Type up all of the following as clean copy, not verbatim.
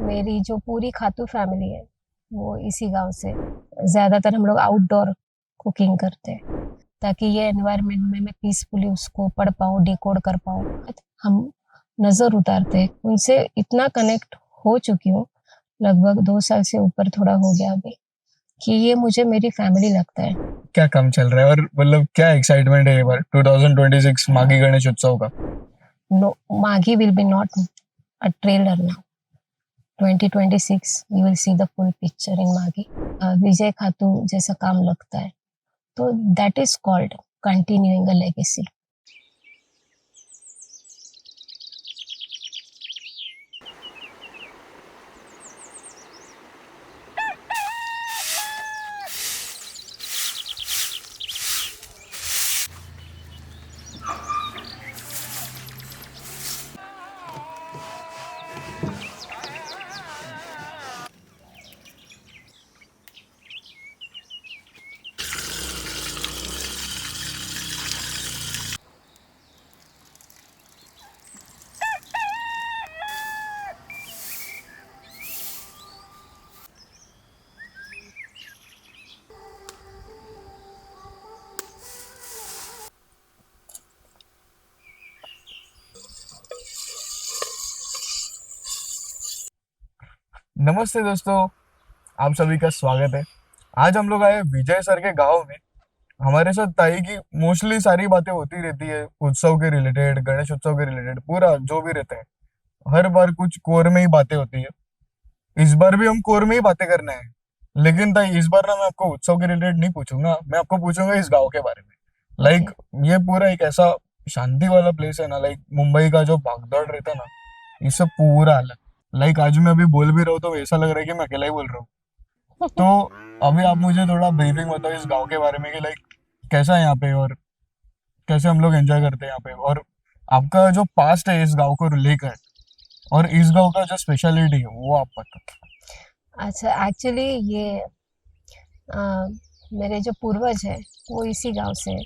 मेरी जो पूरी खातू फैमिली है वो इसी गांव से। ज़्यादातर हम लोग आउटडोर कुकिंग करते हैं ताकि ये एनवायरनमेंट में मैं पीसफुली उसको पढ़ पाऊँ, डिकोड कर पाऊँ। हम नज़र उतारते हैं उनसे, इतना कनेक्ट हो चुकी हूँ, लगभग 2 साल से ऊपर थोड़ा हो गया अभी, कि ये मुझे मेरी फैमिली लगता है। क्या काम चल रहा है और मतलब क्या एक्साइटमेंट है ये बार 2026 माघी गणेश उत्सव का? No, Maghi will be not a trailer now. 2026 you will see the full picture in Maghi. Vijay Khatu जैसा काम लगता है, तो that is called continuing a legacy. नमस्ते दोस्तों, आप सभी का स्वागत है। आज हम लोग आए विजय सर के गांव में। हमारे साथ ताई की मोस्टली सारी बातें होती रहती है उत्सव के रिलेटेड, गणेश उत्सव के रिलेटेड, पूरा जो भी रहता है। हर बार कुछ कोर में ही बातें होती है। इस बार भी हम कोर में ही बातें करना है। लेकिन ताई, इस बार ना मैं आपको उत्सव के रिलेटेड नहीं पूछूंगा, मैं आपको पूछूंगा इस गांव के बारे में। ओके। ये पूरा एक ऐसा शांति वाला प्लेस है ना, मुंबई का जो भागदौड़ रहता है ना, इससे पूरा अलग। आज मैं अभी बोल भी रहा हूँ तो ऐसा लग रहा है कि मैं अकेला ही बोल रहा हूँ। तो अभी आप मुझे थोड़ा ब्रीफिंग बताओ इस गांव के बारे में कि कैसा है यहाँ पे, और कैसे हम लोग एंजॉय करते हैं यहाँ पे, और आपका जो पास्ट है इस गांव को लेकर, और इस गांव का जो स्पेशलिटी है वो आप बताओ। अच्छा, एक्चुअली ये अ, मेरे जो पूर्वज है वो इसी गांव से है।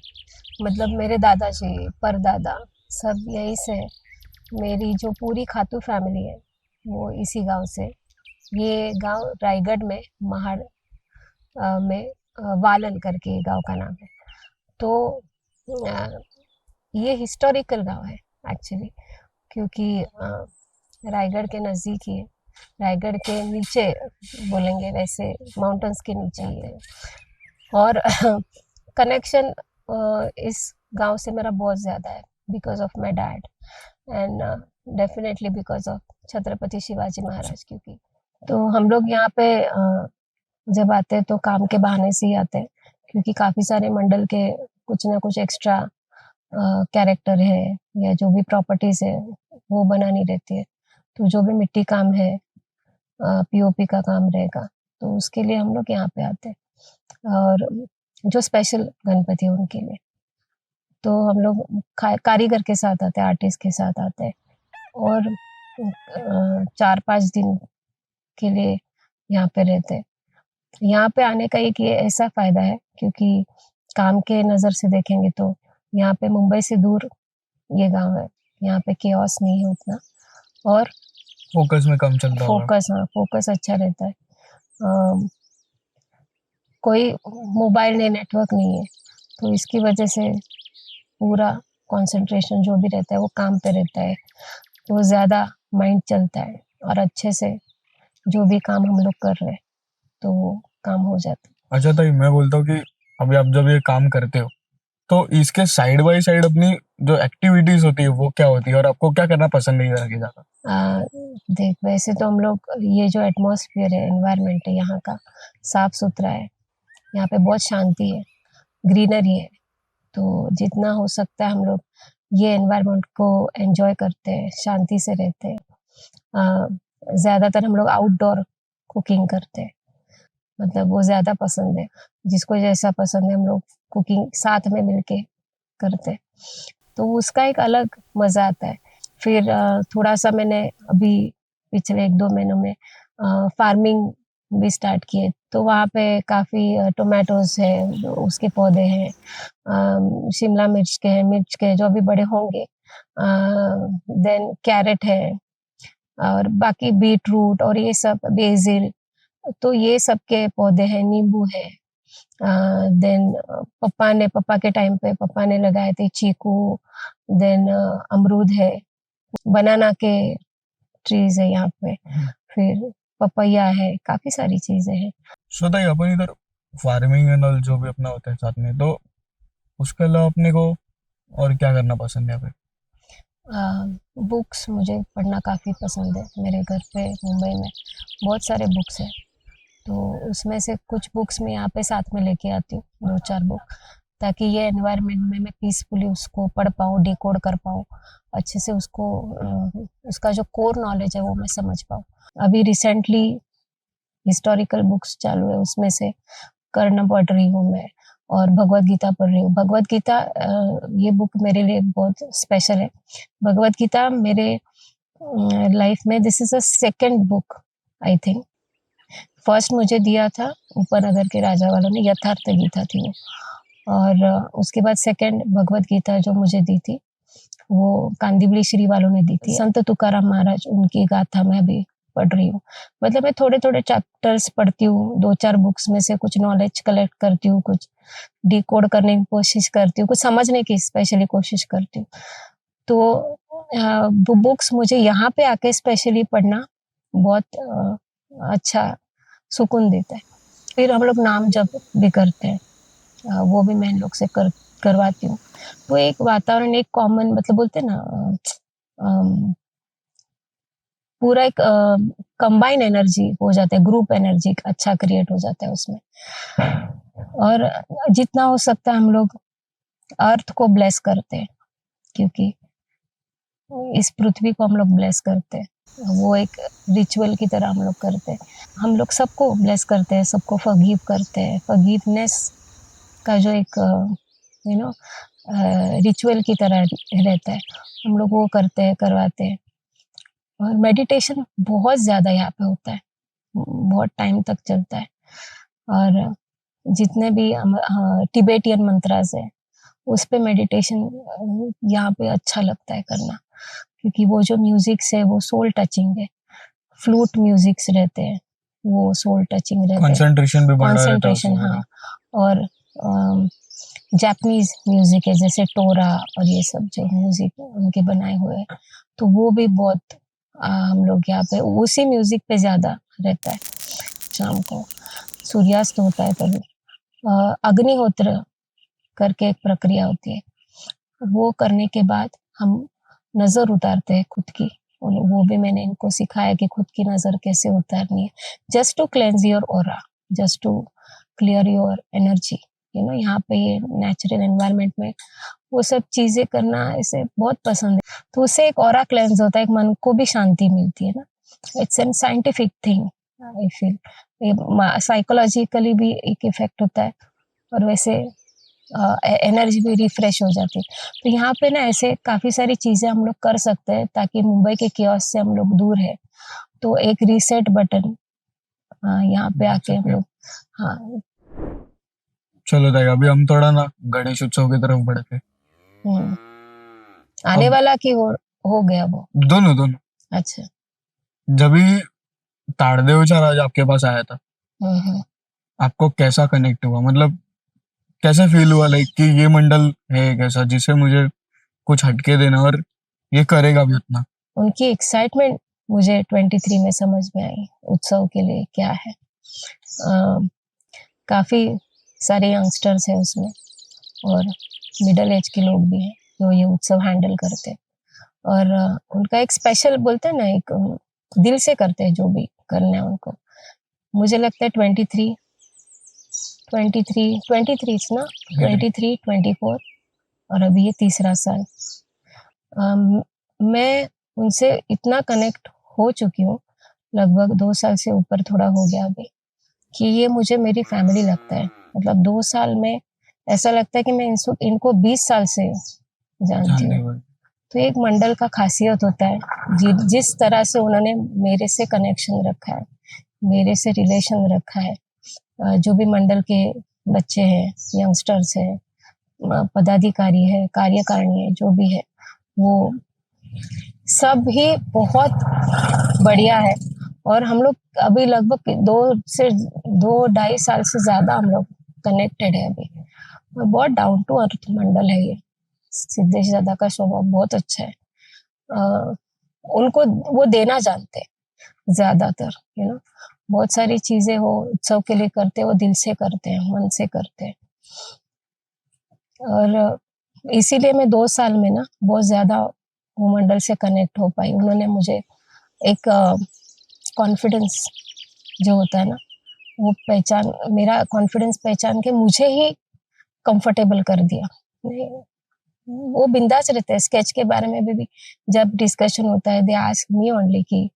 मतलब मेरे दादाजी, परदादा सब यहीं से है। मेरी जो पूरी खातू फैमिली है वो इसी गांव से। ये गांव रायगढ़ में महाड़ में वालन करके गांव का नाम है। तो अ, ये हिस्टोरिकल गांव है एक्चुअली, क्योंकि रायगढ़ के नज़दीक ही है। रायगढ़ के नीचे बोलेंगे वैसे, माउंटेन्स के नीचे ही है। और कनेक्शन इस गांव से मेरा बहुत ज़्यादा है, because of my dad, and definitely because of Chhatrapati Shivaji Maharaj. क्योंकि तो हम लोग यहाँ पे जब आते हैं तो काम के बहाने से ही आते हैं, क्योंकि काफ़ी सारे मंडल के कुछ ना कुछ एक्स्ट्रा कैरेक्टर है या जो भी प्रॉपर्टीज़ है वो बनानी रहती है। तो जो भी मिट्टी काम है, पीओपी का काम रहेगा, तो उसके लिए हम लोग यहाँ पे आते हैं। और जो स्पेशल गणपति है उनके लिए तो हम लोग कारीगर के साथ आते हैं, आर्टिस्ट के साथ आते हैं। और 4-5 दिन के लिए यहाँ पे रहते हैं। यहाँ पे आने का एक ये ऐसा फ़ायदा है, क्योंकि काम के नज़र से देखेंगे तो यहाँ पे मुंबई से दूर ये गाँव है। यहाँ पे केओस नहीं है उतना, और फोकस में कम चलता होगा। फोकस अच्छा रहता है। कोई मोबाइल नहीं, नेटवर्क नहीं है, तो इसकी वजह से पूरा कंसंट्रेशन जो भी रहता है वो काम पे रहता है। तो ज़्यादा माइंड चलता है और अच्छे से जो भी काम हम लोग कर रहे हैं तो वो काम हो जाता है। अच्छा ताई, मैं बोलता हूँ कि अभी आप जब ये काम करते हो तो इसके साइड बाय साइड अपनी जो एक्टिविटीज होती है वो क्या होती है, और आपको क्या करना पसंद नहीं है ज्यादा? देख, वैसे तो हम लोग ये जो एटमॉस्फेयर है, एनवायरनमेंट है यहाँ का, साफ सुथरा है। यहाँ पे बहुत शांति है, ग्रीनरी है। तो जितना हो सकता है हम लोग ये एनवायरनमेंट को एंजॉय करते हैं, शांति से रहते हैं। ज़्यादातर हम लोग आउटडोर कुकिंग करते हैं, मतलब वो ज़्यादा पसंद है। जिसको जैसा पसंद है हम लोग कुकिंग साथ में मिलके करते हैं, तो उसका एक अलग मज़ा आता है। फिर थोड़ा-सा मैंने अभी पिछले 1-2 महीनों में फार्मिंग भी स्टार्ट किए, तो वहाँ पे काफ़ी टोमेटोज़ है, उसके पौधे हैं, शिमला मिर्च के हैं, मिर्च के जो अभी बड़े होंगे, देन कैरेट है, और बाकी बीट रूट और ये सब बेसिल, तो ये सब के पौधे हैं, नींबू है। देन पापा के टाइम पे पापा ने लगाए थे चीकू, देन अमरूद है, बनाना के ट्रीज है यहाँ पे, फिर पपैया है, काफी सारी चीजें हैं। सो ताई अपन इधर फार्मिंग एंड ऑल जो भी अपना होता है साथ में, तो उसके अलावा अपने को और क्या करना पसंद है यहाँ पे? बुक्स मुझे पढ़ना काफ़ी पसंद है। मेरे घर पे मुंबई में बहुत सारे बुक्स हैं, तो उसमें से कुछ बुक्स मैं यहाँ पे साथ में लेके आती हूँ, 2-4 बुक, ताकि ये एनवायरनमेंट में मैं पीसफुली उसको पढ़ पाऊँ, डिकोड कर पाऊँ, अच्छे से उसको उसका जो कोर नॉलेज है वो मैं समझ पाऊँ। अभी रिसेंटली हिस्टोरिकल बुक्स चालू है, उसमें से कर्ण पढ़ रही हूँ मैं, और भगवत गीता पढ़ रही हूँ। भगवत गीता ये बुक मेरे लिए बहुत स्पेशल है। भगवत गीता मेरे लाइफ में this is a second book I think. First मुझे दिया था उपनगर के राजा वालों ने, यथार्थ गीता थी वो, और उसके बाद सेकंड भगवत गीता जो मुझे दी थी वो कांदिवली श्री वालों ने दी थी। संत तुकाराम महाराज, उनकी गाथा मैं भी पढ़ रही हूँ। मतलब मैं थोड़े-थोड़े चैप्टर्स पढ़ती हूँ, 2-4 बुक्स में से कुछ नॉलेज कलेक्ट करती हूँ, कुछ डिकोड करने की कोशिश करती हूँ, कुछ समझने की स्पेशली कोशिश करती हूँ। तो वो बुक्स मुझे यहाँ पे आके स्पेशली पढ़ना बहुत अच्छा सुकून देता है। फिर हम लोग नाम जप भी करते हैं, वो भी मैं इन लोग से करवाती हूँ। तो एक वातावरण, एक कॉमन, मतलब बोलते हैं ना अम, पूरा एक कंबाइन एनर्जी हो जाता है, ग्रुप एनर्जी अच्छा क्रिएट हो जाता है उसमें। और जितना हो सकता है हम लोग अर्थ को ब्लेस करते हैं, क्योंकि इस पृथ्वी को हम लोग ब्लेस करते हैं, वो एक रिचुअल की तरह हम लोग करते हैं। हम लोग सबको ब्लेस करते हैं, सबको फॉरगिव करते हैं। फॉरगिवनेस का जो एक यू नो रिचुअल की तरह रहता है, हम लोग वो करते हैं, करवाते हैं। और मेडिटेशन बहुत ज़्यादा यहाँ पे होता है, बहुत टाइम तक चलता है। और जितने भी टिबेटियन मंत्रास है, उस पे मेडिटेशन यहाँ पे अच्छा लगता है करना, क्योंकि वो जो म्यूजिक्स है वो सोल टचिंग है। फ्लूट म्यूजिक्स रहते हैं, वो सोल टचिंग रहते हैं। कंसंट्रेशन भी बढ़ा रहता है कंसंट्रेशन, उसमें। हाँ। और जापानीज म्यूजिक है, जैसे टोरा और ये सब जो म्यूजिक उनके बनाए हुए हैं, तो वो भी बहुत हम लोग यहाँ पे उसी म्यूजिक पे ज्यादा रहता है। शाम को सूर्यास्त होता है तभी अग्निहोत्र करके एक प्रक्रिया होती है, वो करने के बाद हम नजर उतारते हैं खुद की। और वो भी मैंने इनको सिखाया कि खुद की नजर कैसे उतारनी है, just to cleanse your aura, just to clear your energy. यहाँ पे ये नेचुरल एनवायरनमेंट में वो सब चीजें करना इसे बहुत पसंद है, तो उससे एक ऑरा क्लेंज होता है, एक मन को भी शांति मिलती है ना। It's an scientific thing, I feel. Psychologically भी एक इफेक्ट होता है, और वैसे एनर्जी भी रिफ्रेश हो जाती है। तो यहाँ पे ना ऐसे काफ़ी सारी चीज़ें हम लोग कर सकते हैं, ताकि मुंबई के कियोस्क से हम लोग दूर है, तो एक रीसेट बटन यहाँ पे आके हम लोग, हाँ। चलो ताई, अभी हम थोड़ा ना गणेश उत्सव की तरफ बढ़ते हैं। हम्म, आने अब वाला कि हो गया वो? दोनों दोनों। अच्छा। जब भी ताड़देवचा राज आपके पास आया था, हम्म। आपको कैसा कनेक्ट हुआ? मतलब कैसे फील हुआ, लाइक कि ये मंडल है एक ऐसा जिसे मुझे कुछ हटके देना, और ये करेगा भी उतना। उनकी एक्साइटमेंट मुझे 23 में समझ में आई, उत्सव के लिए क्या है। काफ़ी सारे यंगस्टर्स हैं उसमें, और मिडल एज के लोग भी हैं जो ये उत्सव हैंडल करते हैं। और उनका एक स्पेशल, बोलते हैं ना, एक दिल से करते हैं जो भी करना है उनको। मुझे लगता है 23 ना, 23, 24, और अभी ये तीसरा साल। मैं उनसे इतना कनेक्ट हो चुकी हूँ, लगभग 2 साल से ऊपर थोड़ा हो गया अभी, कि ये मुझे मेरी फैमिली लगता है। मतलब 2 साल में ऐसा लगता है कि मैं इनको 20 साल से जानती हूँ। तो एक मंडल का खासियत होता है, जिस तरह से उन्होंने मेरे से कनेक्शन रखा है, मेरे से रिलेशन रखा है। जो भी मंडल के बच्चे हैं, यंगस्टर्स हैं, पदाधिकारी है, कार्यकारिणी है, जो भी है, वो सब ही बहुत बढ़िया है। और हम लोग अभी लगभग 2 से 2 ढाई साल से ज्यादा हम लोग कनेक्टेड है अभी। और बहुत डाउन टू अर्थ मंडल है ये। सिद्धेश दादा का स्वभाव बहुत अच्छा है। अ, उनको वो देना जानते हैं ज्यादातर, बहुत सारी चीजें वो उत्सव के लिए करते हैं, वो दिल से करते हैं, मन से करते हैं। और इसीलिए मैं 2 साल में ना बहुत ज्यादा वो मंडल से कनेक्ट हो पाई। उन्होंने मुझे एक कॉन्फिडेंस जो होता है ना, वो पहचान मेरा कॉन्फिडेंस पहचान के मुझे ही कंफर्टेबल कर दिया। नहीं, वो बिंदास रहते हैं। स्केच के बारे में भी जब डिस्कशन होता है, दे आस्क मी ओनली कि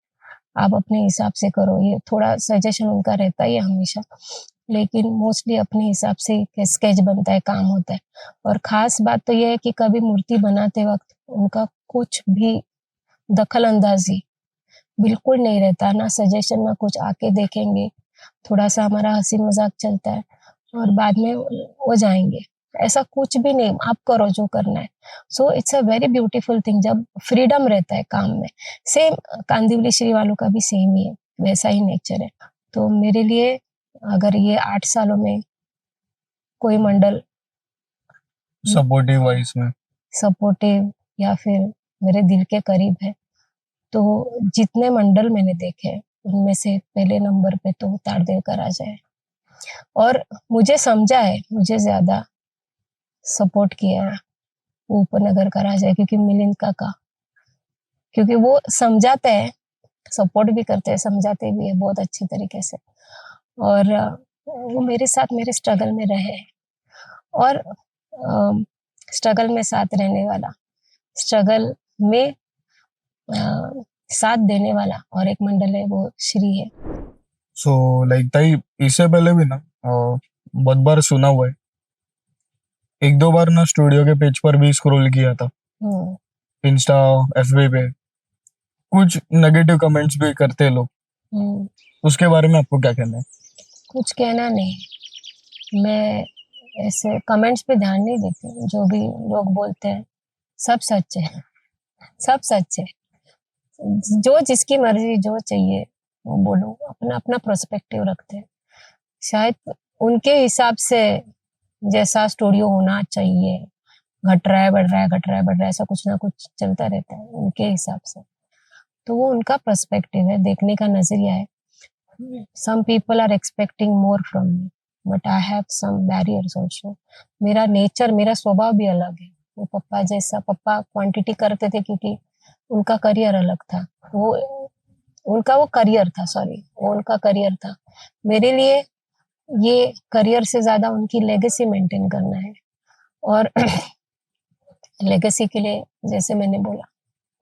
आप अपने हिसाब से करो। ये थोड़ा सजेशन उनका रहता ही है हमेशा, लेकिन मोस्टली अपने हिसाब से स्केच बनता है, काम होता है। और खास बात तो ये है कि कभी मूर्ति बनाते वक्त उनका कुछ भी दखल अंदाजी बिल्कुल नहीं रहता, ना सजेशन ना कुछ। आके देखेंगे, थोड़ा सा हमारा हंसी मजाक चलता है और बाद में वो जाएंगे। ऐसा कुछ भी नहीं, आप करो जो करना है। So it's a very beautiful thing जब फ्रीडम रहता है काम में। सेम कांदिवली श्री वालों का भी सेम ही है, वैसा ही नेचर है। तो मेरे लिए अगर ये 8 सालों में कोई मंडल सपोर्टिव वाइज में। सपोर्टिव या फिर मेरे दिल के करीब है, तो जितने मंडल मैंने देखे हैं, उनमें से पहले नंबर पे तो ताड़देव का राजा है। और मुझे समझा है, मुझे ज्यादा सपोर्ट किया है वो उपनगर का राजा है, क्योंकि मिलिंद काका, क्योंकि वो समझाते हैं, सपोर्ट भी करते हैं, समझाते भी है बहुत अच्छे तरीके से। और वो मेरे साथ मेरे स्ट्रगल में रहे हैं। और स्ट्रगल में साथ रहने वाला, स्ट्रगल में अ, साथ देने वाला और एक मंडल है, वो श्री है। सो लाइक ताई, इससे पहले भी ना बहुत बार सुना हुआ है, एक दो बार ना स्टूडियो के पेज पर भी स्क्रॉल किया था, हम्म, इंस्टा, एफबी पे कुछ नेगेटिव कमेंट्स भी करते हैं लोग। हम्म, उसके बारे में आपको क्या कहना है? कुछ कहना नहीं। मैं ऐसे कमेंट्स पे ध्यान नहीं देती हूँ। जो भी लोग बोलते हैं सब सच है, सब सच है। जो जिसकी मर्जी जो चाहिए वो बोलो, अपना अपना पर्सपेक्टिव रखते हैं। शायद उनके हिसाब से जैसा स्टूडियो होना चाहिए, घट रहा है बढ़ रहा है, घट रहा है बढ़ रहा है, ऐसा कुछ ना कुछ चलता रहता है उनके हिसाब से। तो वो उनका पर्सपेक्टिव है, देखने का नजरिया है। Some people are expecting more from me, but I have some barriers also. मेरा नेचर, मेरा स्वभाव भी अलग है। वो पप्पा जैसा, पप्पा क्वांटिटी करते थे क्योंकि उनका करियर अलग था। वो उनका वो करियर था, सॉरी, वो उनका करियर था। मेरे लिए ये करियर से ज्यादा उनकी लेगेसी मेंटेन करना है। और लेगेसी के लिए, जैसे मैंने बोला,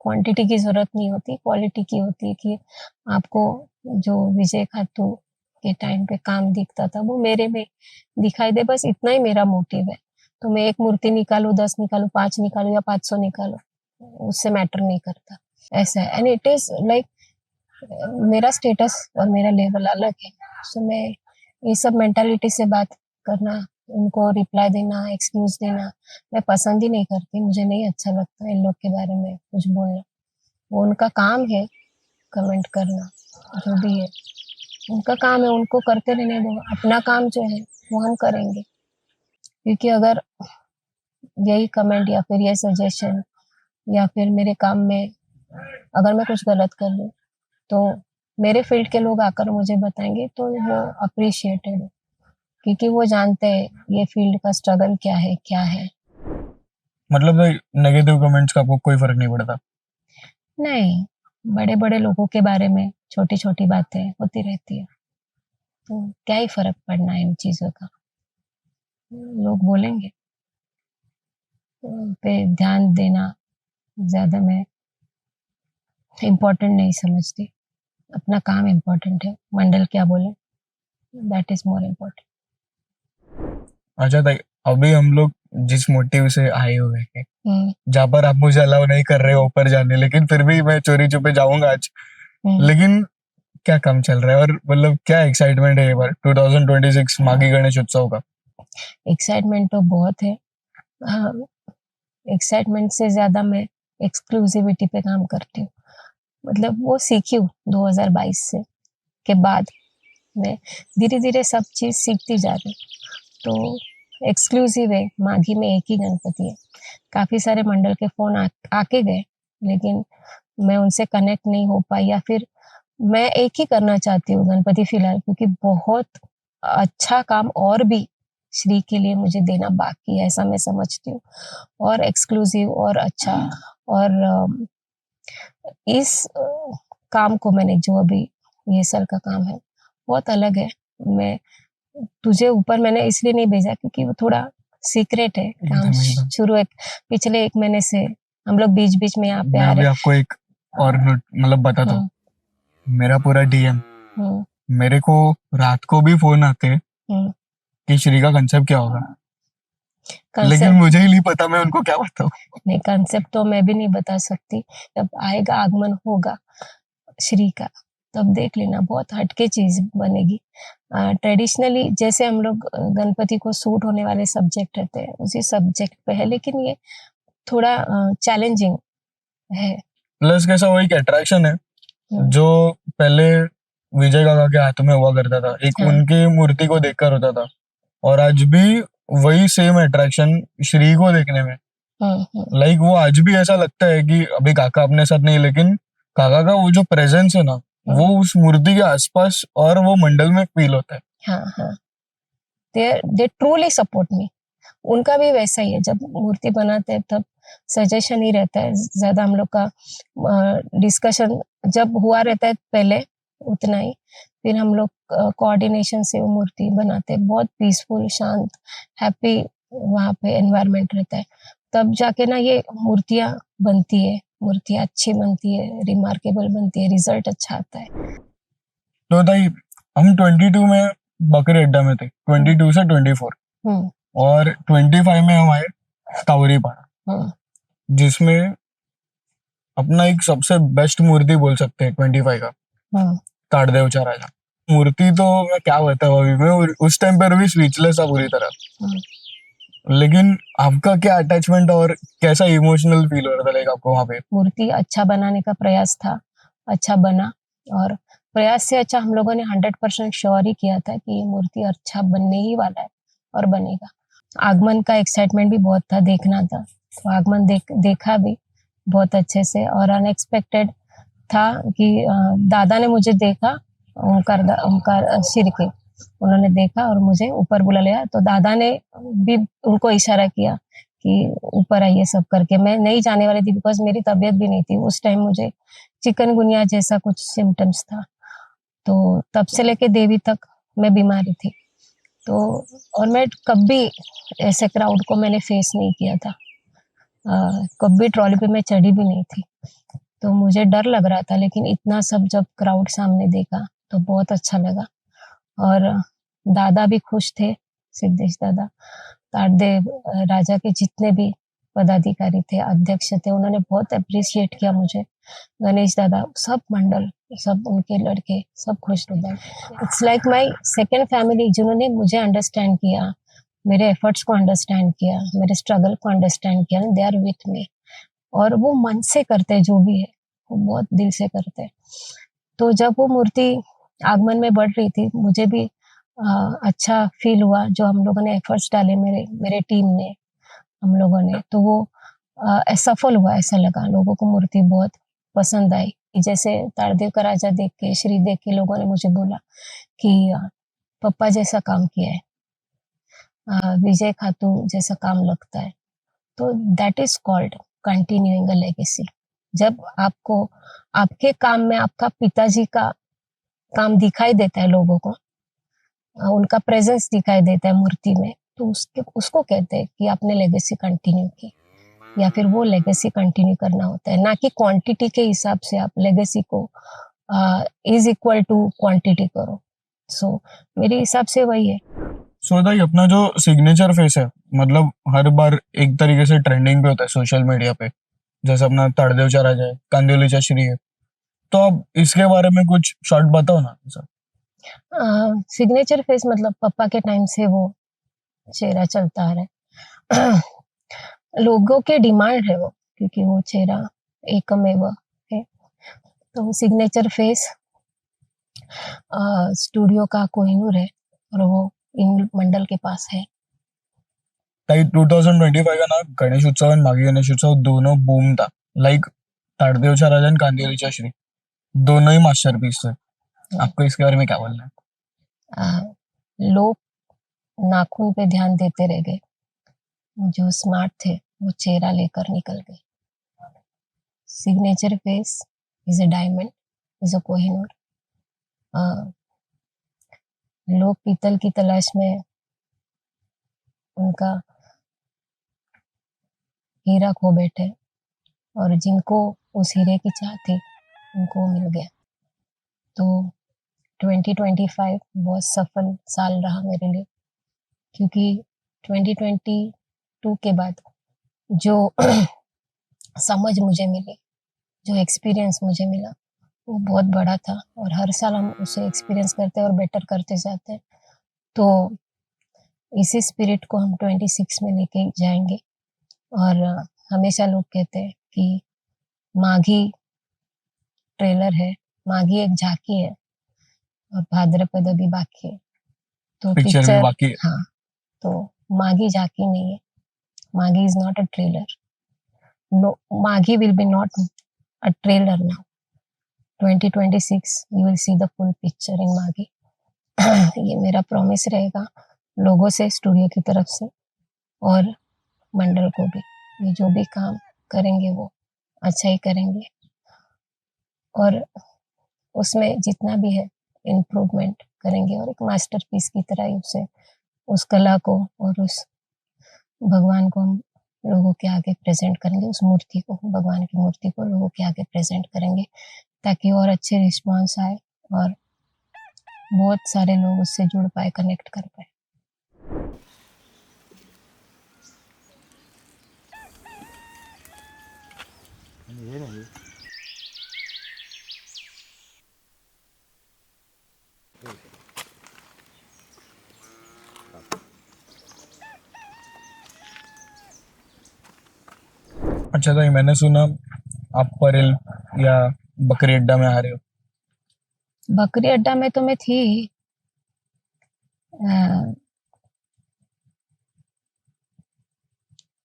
क्वांटिटी की जरूरत नहीं होती, क्वालिटी की होती है। कि आपको जो विजय खातू के टाइम पे काम दिखता था वो मेरे में दिखाई दे, बस इतना ही मेरा मोटिव है। तो मैं एक मूर्ति निकालू, 10 निकालू, 5 निकालू या 500 निकालू, उससे मैटर नहीं करता। ऐसा है। एंड इट इज लाइक, मेरा स्टेटस और मेरा लेवल अलग है। सो मैं ये सब मेंटालिटी से बात करना, उनको रिप्लाई देना, एक्सक्यूज देना, मैं पसंद ही नहीं करती। मुझे नहीं अच्छा लगता इन लोग के बारे में कुछ बोलना। वो उनका काम है कमेंट करना, जो भी है उनका काम है, उनको करते रहने दो। अपना काम जो है वो हम करेंगे। क्योंकि अगर यही कमेंट या फिर ये सजेशन या फिर मेरे काम में अगर मैं कुछ गलत कर दूं, तो मेरे फील्ड के लोग आकर मुझे बताएंगे तो वो अप्रिशिएटेड है। क्योंकि वो जानते हैं ये फील्ड का स्ट्रगल क्या है, क्या है। मतलब नेगेटिव कमेंट्स का आपको कोई फर्क नहीं पड़ता? नहीं, बड़े बड़े लोगों के बारे में छोटी छोटी बातें होती रहती है, तो क्या ही फर्क पड़ना है इन चीजों का। लोग बोलेंगे, तो उन पे ध्यान देना ज्यादा मैं इम्पोर्टेंट नहीं समझती। अपना काम इम्पोर्टेंट है, मंडल क्या बोले, दैट इज मोर इम्पोर्टेंट। अच्छा ताई, अभी हम लोग जिस मोटिव से आए हुए हैं, हम्म, जहाँ पर आप मुझे अलाउ नहीं कर रहे हो ऊपर जाने, लेकिन फिर भी मैं चोरी छुपे जाऊंगा आज। हम्म। लेकिन क्या काम चल रहा है, और मतलब क्या एक्साइटमेंट है ये बार 2026 माघी गणेश उत्सव का? एक्साइटमेंट तो बहुत है। हाँ, एक्साइटमेंट से ज्यादा मैं एक्सक्लूसिविटी पे काम करती हूँ। मतलब वो सीखी हूँ 2022 से के बाद मैं धीरे धीरे सब चीज़ सीखती जा रही हूँ। तो एक्सक्लूसिव है, माघी में एक ही गणपति है। काफ़ी सारे मंडल के फ़ोन आके गए, लेकिन मैं उनसे कनेक्ट नहीं हो पाई, या फिर मैं एक ही करना चाहती हूँ गणपति फिलहाल, क्योंकि बहुत अच्छा काम और भी श्री के लिए मुझे देना बाकी है, ऐसा मैं समझती हूँ। और एक्सक्लूसिव और अच्छा, और इस काम को मैंने जो अभी ये साल का काम है बहुत अलग है। मैं तुझे ऊपर मैंने इसलिए नहीं भेजा क्योंकि वो थोड़ा सीक्रेट है काम। एकदम एकदम। शुरू एक पिछले 1 महीने से हम लोग बीच-बीच में यहाँ पे मैं आ अभी रहे। आपको एक और नोट मतलब बताता हूँ। हुँ, मेरा पूरा डीएम, हुँ, मेरे को रात को भी फोन आते हैं हुँ। कि श्री का कंसेप्ट क्या होगा, लेकिन कंसेप्ट मुझे ही नहीं पता मैं उनको क्या बताऊँ। नहीं, कंसेप्ट तो मैं भी नहीं बता सकती। जब आएगा, आगमन होगा श्री का, तब देख लेना, बहुत हटके चीज़ बनेगी। ट्रेडिशनली जैसे हम लोग गणपति को सूट होने वाले सब्जेक्ट रहते हैं, उसी सब्जेक्ट पे है, लेकिन ये थोड़ा चैलेंजिंग है। प्लस कैसा वो एक अट्रैक्शन है हुँ, जो पहले विजय काका के हाथों में हुआ करता था, एक हाँ, उनकी मूर्ति को देखकर होता था, और आज भी वही सेम अट्रैक्शन श्री को देखने में। हुँ, हुँ, लाइक वो आज भी ऐसा लगता है कि अभी काका अपने साथ नहीं, लेकिन काका का वो जो प्रेजेंस है ना, वो हुँ, उस मूर्ति के आसपास और वो मंडल में फील होता है। हाँ, हाँ। दे ट्रूली सपोर्ट मी। उनका भी वैसा ही है, जब मूर्ति बनाते हैं तब सजेशन ही रहता है, ज़्यादा हम लोग का डिस्कशन जब हुआ रहता है पहले उतना ही, फिर हम लोग कोऑर्डिनेशन से वो मूर्ति बनाते हैं, बहुत पीसफुल, शांत, हैप्पी वहाँ पे एनवायरनमेंट रहता है। तब जाके ना ये मूर्तियाँ बनती है, मूर्तियाँ अच्छी बनती है, रिमार्केबल बनती है, रिज़ल्ट अच्छा आता है। तो भाई हम 22 में बकरी अड्डा में थे, हुँ, 22 से 24, हुँ, और 25 में हम आए तावरी पाड़ा, हुँ, जिसमें अपना एक सबसे बेस्ट मूर्ति बोल सकते हैं 25 का, हुँ, ताड़देवचा राजा। मूर्ति तो मैं क्या बताऊँ, अभी मैं उस टाइम पर भी स्पीचलेस था पूरी तरह। हुँ। लेकिन आपका क्या अटैचमेंट और कैसा इमोशनल फील हो रहा था लाइक आपको वहां पे? मूर्ति अच्छा बनाने का प्रयास था, अच्छा बना, और प्रयास से अच्छा हम लोगों ने 100% श्योर ही किया था कि ये मूर्ति अच्छा बनने ही वाला है और बनेगा। आगमन का एक्साइटमेंट भी बहुत था, देखना था, तो आगमन देखा भी बहुत अच्छे से, और अनएक्सपेक्टेड था कि दादा ने मुझे देखा, ओंकार शिर के, उन्होंने देखा और मुझे ऊपर बुला लिया, तो दादा ने भी उनको इशारा किया कि ऊपर आइए सब करके। मैं नहीं जाने वाली थी बिकॉज़ मेरी तबीयत भी नहीं थी। उस टाइम मुझे चिकनगुनिया जैसा कुछ सिम्पटम्स था। तो तब से लेके देवी तक मैं बीमारी थी। तो और मैं कभी ऐसे क्राउड को मैंने फेस नहीं किया था। कभी ट्रॉली पे मैं चढ़ी भी नहीं थी। तो मुझे डर लग रहा था, लेकिन इतना सब जब क्राउड सामने देखा तो बहुत अच्छा लगा, और दादा भी खुश थे, सिद्धेश दादा। ताडदेव राजा के जितने भी पदाधिकारी थे, अध्यक्ष थे, उन्होंने बहुत एप्रिशिएट किया मुझे। गणेश दादा, सब मंडल, सब उनके लड़के, सब खुश थे। It's like my second family, जिन्होंने मुझे अंडरस्टैंड किया, मेरे एफर्ट्स को अंडरस्टैंड किया, मेरे स्ट्रगल को अंडरस्टैंड किया, दे आर विथ मी, और वो मन से करते हैं जो भी है, वो बहुत दिल से करते हैं। तो जब वो मूर्ति आगमन में बढ़ रही थी, मुझे भी अच्छा फ़ील हुआ, जो हम लोगों ने एफर्ट्स डाले, मेरे मेरे टीम ने, हम लोगों ने, तो वो सफल हुआ, ऐसा लगा। लोगों को मूर्ति बहुत पसंद आई। जैसे ताड़देव का राजा देख के, श्री देख के लोगों ने मुझे बोला कि पप्पा जैसा काम किया है, विजय खातू जैसा काम लगता है। तो that is called continuing a legacy. जब आपको आपके काम में आपका पिताजी का काम दिखाई देता है लोगों को, उनका प्रेज़ेंस दिखाई देता है मूर्ति में, तो उसके उसको कहते हैं कि आपने लेगेसी कंटिन्यू की, या फिर वो लेगेसी कंटिन्यू करना होता है, ना कि क्वांटिटी के हिसाब से आप लेगेसी को इज़ इक्वल टू क्वांटिटी करो। सो मेरे हिसाब से वही है। सो भाई अपना जो सिग्नेचर फेस है, मतलब हर बार एक तरीके से ट्रेंडिंग पे होता है सोशल मीडिया पे, जैसे अपना ताड़देवचा राजा है, कांदिवलीचा श्री है। तो आप इसके बारे में कुछ शॉर्ट बताओ ना सर। सिग्नेचर फेस मतलब पापा के टाइम से वो चेहरा चलता आ रहा है। लोगों के डिमांड है वो, क्योंकि वो चेहरा एकमेव है। तो सिग्नेचर फेस स्टूडियो का कोहिनूर है और वो इन मंडल के पास है। ताई 2025 का ना गणेश उत्सव आणि मागे गणेश उत्सव दोनों बूम था. लाइक ताडदेवच्या राजा आणि कांदिवलीच्या श्री दोनों ही मास्टरपीस थे. आपको इसके बारे में क्या बोलना है? आ, लोग नाखून पे ध्यान देते रह गए, जो स्मार्ट थे वो चेहरा लेकर निकल गए। Signature face is a diamond, is a Kohinoor. लोग पीतल की तलाश में उनका हीरा खो बैठे और जिनको उस हीरे की चाह थी उनको वो मिल गया। तो 2025 बहुत सफल साल रहा मेरे लिए, क्योंकि 2022 के बाद जो समझ मुझे मिली, जो एक्सपीरियंस मुझे मिला, वो बहुत बड़ा था और हर साल हम उसे एक्सपीरियंस करते हैं और बेटर करते जाते हैं। तो इसी स्पिरिट को हम 26 में लेके जाएंगे। और हमेशा लोग कहते हैं कि माघी ट्रेलर है, माघी एक झांकी है और भाद्रपद अभी बाकी है। तो पिक्चर भी पिक्चर, बाकी है. हाँ, तो माघी झांकी नहीं है, Maghi is not a trailer. No, Maghi will be not a trailer now. 2026 you will see the full picture in Maghi. ये मेरा प्रॉमिस रहेगा लोगों से, स्टूडियो की तरफ से और मंडल को भी। ये जो भी काम करेंगे वो अच्छा ही करेंगे और उसमें जितना भी है इम्प्रूवमेंट करेंगे और एक मास्टरपीस की तरह ही उसे, उस कला को और उस भगवान को हम लोगों के आगे प्रेजेंट करेंगे, उस मूर्ति को, भगवान की मूर्ति को लोगों के आगे प्रेजेंट करेंगे, ताकि और अच्छे रिस्पॉन्स आए और बहुत सारे लोग उससे जुड़ पाए, कनेक्ट कर पाए। अच्छा ताई, मैंने सुना आप परेल या बकरी अड्डा में आ रहे हो. बकरी अड्डा में तो मैं थी,